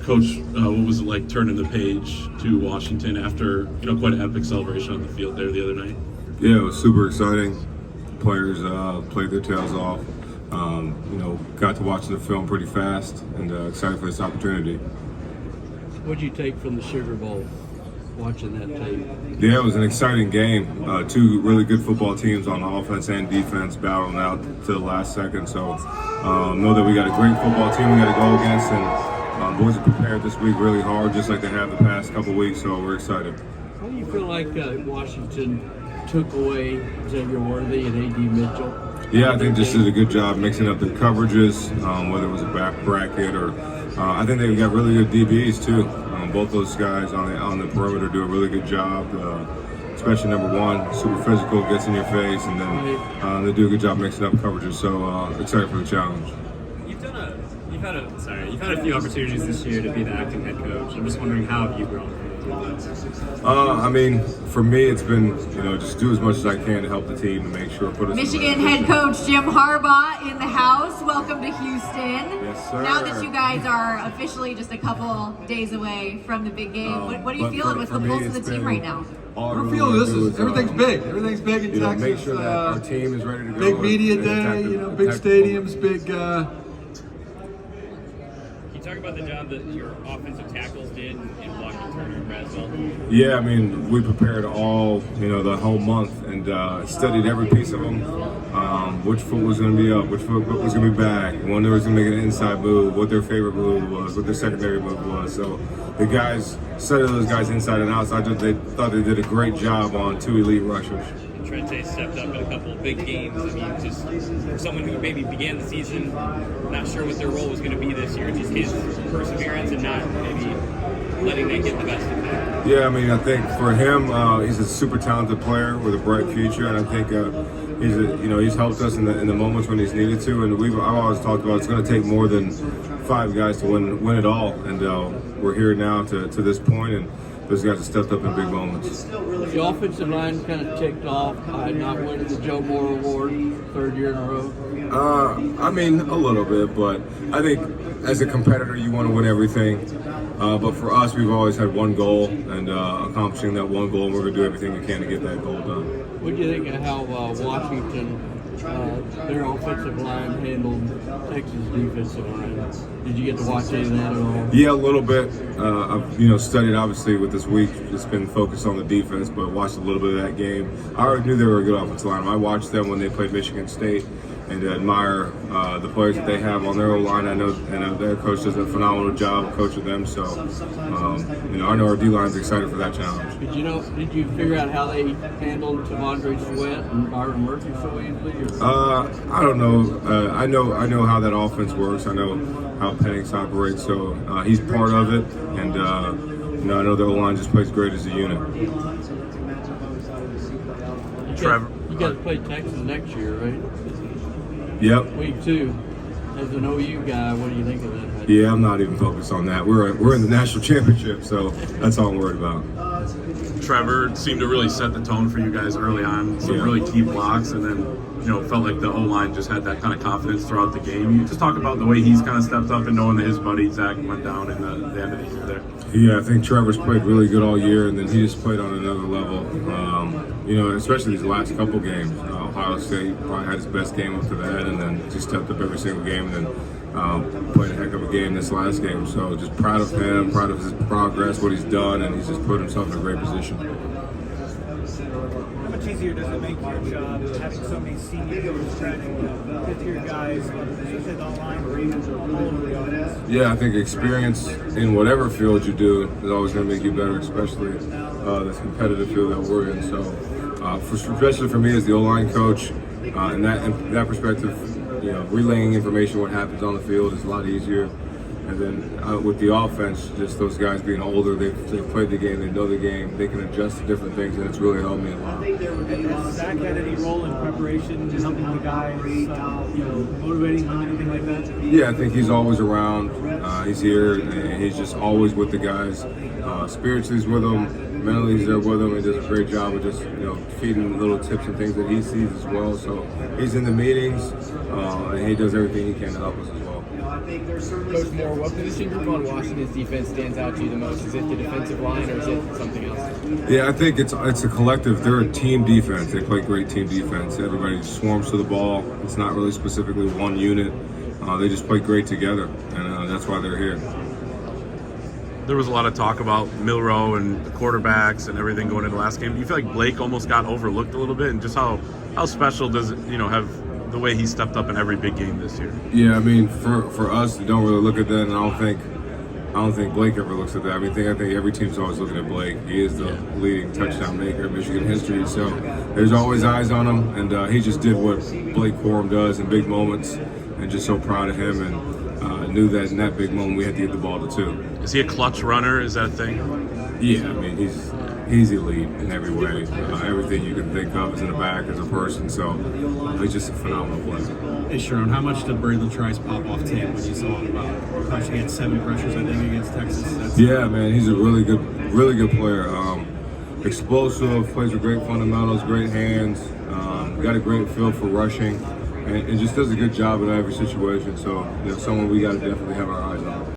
Coach, what was it like turning the page to Washington after quite an epic celebration on the field there the other night? Yeah, it was super exciting. Players played their tails off. Got to watching the film pretty fast, and excited for this opportunity. What did you take from the Sugar Bowl, watching that tape? Yeah, it was an exciting game. Two really good football teams on offense and defense battling out to the last second. So know that we got a great football team we got to go against, and boys are prepared this week really hard, just like they have the past couple weeks. So we're excited. What do you feel like Washington took away Xavier Worthy and A.D. Mitchell? Yeah, I think just did a good job mixing up their coverages, whether it was a back bracket or I think they've got really good DBs too. Both those guys on the perimeter do a really good job, especially number one, super physical, gets in your face, and then they do a good job mixing up coverages. So excited for the challenge. You've had a few opportunities this year to be the acting head coach. I'm just wondering, how have you grown? For me, it's been just do as much as I can to help the team and make sure put us. Michigan head coach Jim Harbaugh in the house. Welcome to Houston. Yes, sir. Now that you guys are officially just a couple days away from the big game, what are you feeling? What's the pulse of the team right now? We're feeling everything's big. Everything's big in Texas. Make sure that our team is ready to go. Big media day, big stadiums, big. Can you talk about the job that your offensive tackles did in blocking Turner and Braswell? Yeah, we prepared all, the whole month and studied every piece of them. Which foot was going to be up, which foot was going to be back, when they was going to make an inside move, what their favorite move was, what their secondary move was. So the guys studied those guys inside and out. So they thought they did a great job on two elite rushers. Trente stepped up in a couple of big games. Just for someone who maybe began the season not sure what their role was going to be this year, just his perseverance and not maybe letting that get the best of him. Yeah, I think for him, he's a super talented player with a bright future, and I think he's helped us in the moments when he's needed to. And I've always talked about it's going to take more than 5 guys to win it all, and we're here now to this point, and those guys have stepped up in big moments. The offensive line kind of ticked off by not winning the Joe Moore Award 3rd year in a row. A little bit, but I think as a competitor, you want to win everything. But for us, we've always had one goal, and accomplishing that one goal, and we're going to do everything we can to get that goal done. What do you think of how Washington, their offensive line handled Texas' defensive line? Did you get to watch any of that at all? Yeah, a little bit. I've studied obviously with this week. It's been focused on the defense, but watched a little bit of that game. I already knew they were a good offensive line. I watched them when they played Michigan State, and admire the players that they have on their O-line. I know their coach does a phenomenal job coaching them. So, I know our D-line's excited for that challenge. Did you figure out how they handled T'Vondre Sweat and Byron Murphy so easily? I don't know. I know how that offense works. I know how Penix operates. So he's part of it, and I know the O-line just plays great as a unit. Trevor, you got to play Texas next year, right? Yep. Week 2. As an OU guy, what do you think of that? Yeah, I'm not even focused on that. We're in the national championship, so that's all I'm worried about. Trevor seemed to really set the tone for you guys early on. Some really key blocks, and then felt like the O-line just had that kind of confidence throughout the game. You just talk about the way he's kind of stepped up and knowing that his buddy Zach went down in the end of the year there. Yeah, I think Trevor's played really good all year, and then he just played on another level. Especially these last couple games. Ohio State probably had his best game up to that, and then just stepped up every single game, and then played a heck of a game this last game. So just proud of him, proud of his progress, what he's done, and he's just put himself in a great position. How much easier does it make your job having so many seniors, fifth-year guys, especially the line or even all over the offense? Yeah, I think experience in whatever field you do is always going to make you better, especially this competitive field that we're in. So, especially for me as the O-line coach, in that perspective, relaying information, what happens on the field is a lot easier. And then with the offense, just those guys being older, they've played the game, they know the game, they can adjust to different things, and it's really helped me a lot. Has Zach had any role in preparation, helping the guys, motivating them, anything like that? Yeah, I think he's always around. He's here, and he's just always with the guys. Spiritually, he's with them. mentally he's there with him. He does a great job of just feeding little tips and things that he sees as well. So he's in the meetings and he does everything he can to help us as well. Coach Moore, what position group on Washington's defense stands out to you the most? Is it the defensive line or is it something else? Yeah, I think it's a collective. They're a team defense. They play great team defense. Everybody swarms to the ball. It's not really specifically one unit. They just play great together, and that's why they're here. There was a lot of talk about Milroe and the quarterbacks and everything going into the last game. Do you feel like Blake almost got overlooked a little bit, and just how special does it have the way he stepped up in every big game this year? Yeah, I mean, for us, we don't really look at that, and I don't think Blake ever looks at that. I think every team's always looking at Blake. He is the leading touchdown maker in Michigan history, so there's always eyes on him, and he just did what Blake Corum does in big moments, and just so proud of him, and knew that in that big moment we had to get the ball to two. Is he a clutch runner? Is that a thing? Yeah, I mean, he's elite in every way. Everything you can think of is in the back as a person, so he's just a phenomenal player. Hey, Sherrone, how much did Braylon Trice pop off tape when you saw him crushing at 7 pressures, I think, against Texas? Yeah, man, he's a really good player. Explosive, plays with great fundamentals, great hands, got a great feel for rushing, and just does a good job in every situation. So, someone we got to definitely have our eyes on.